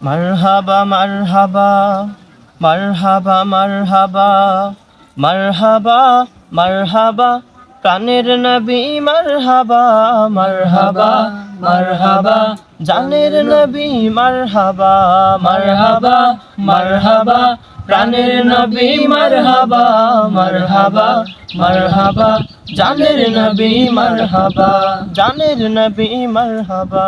মারহাবা মারহাবা মারহাবা মারহাবা মারহাবা মারহাবা প্রাণের নবী মারহাবা মারহাবা মারহাবা জানের নবী মারহাবা মারহাবা মারহাবা প্রাণের নবী মারহাবা মারহাবা মারহাবা জানের নবী মারহাবা জানের নবী মারহাবা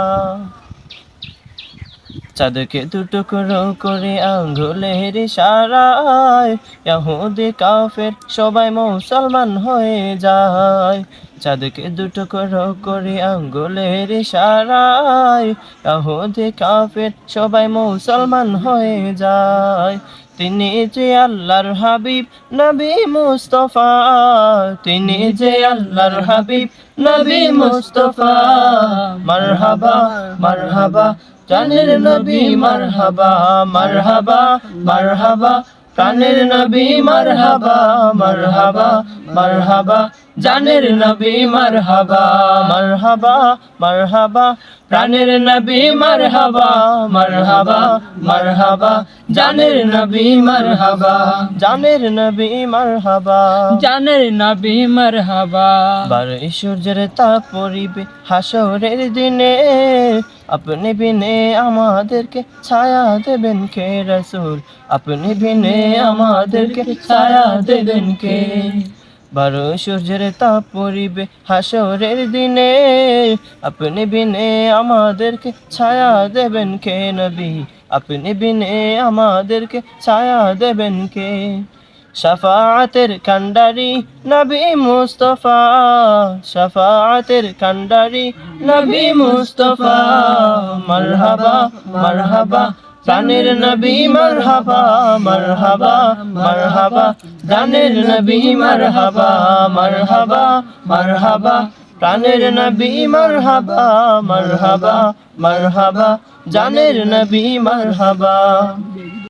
চাঁদকে দুটুকরো করে আঙ্গুলের ইশারায় ইহুদি কাফের সবাই মুসলমান হয়ে যায়। চাঁদকে দুটুকরো করে আঙ্গুলের ইশারায় ইহুদি কাফের সবাই মুসলমান হয়ে যায়। তিনি যে আল্লাহর হাবিব নবী মুস্তাফা, তিনি যে আল্লাহর হাবিব নবী মুস্তাফা। মারহাবা মারহাবা জানের নবী মারহাবা মারহাবা মারহাবা প্রাণের নবী মারহাবা মারহাবা মারহাবা জানের নবী মারহাবা মারহাবা মারহাবা প্রাণের নবী মারহাবা মারহাবা মারহাবা জানের নবী মারহাবা জানের নবী মারহাবা জানের নবী মারহাবা। বারোই সূর্যের তাপ পড়িবে হাসরের দিনে, আপনি বিনে আমাদেরকে ছায়া দেবেন কে রাসূল, আপনি বিনে আমাদেরকে ছায়া দেবেন কে। বারো সূর্যের তাপ পড়িবে হাসরের দিনে, আপনি বিনে আমাদেরকে ছায়া দেবেন কে নবী, আপনি বিনে আমাদেরকে ছায়া দেবেন কে। শাফাআতের কান্ডারি নবী মুস্তাফা, শাফাআতের কান্ডারি নবী মুস্তাফা। মারহাবা মারহাবা প্রাণের নবী মারহাবা মারহাবা মারহাবা জানের নবী মারহাবা মারহাবা মারহাবা প্রাণের নবী মারহাবা মারহাবা মারহাবা জানের নবী মারহাবা।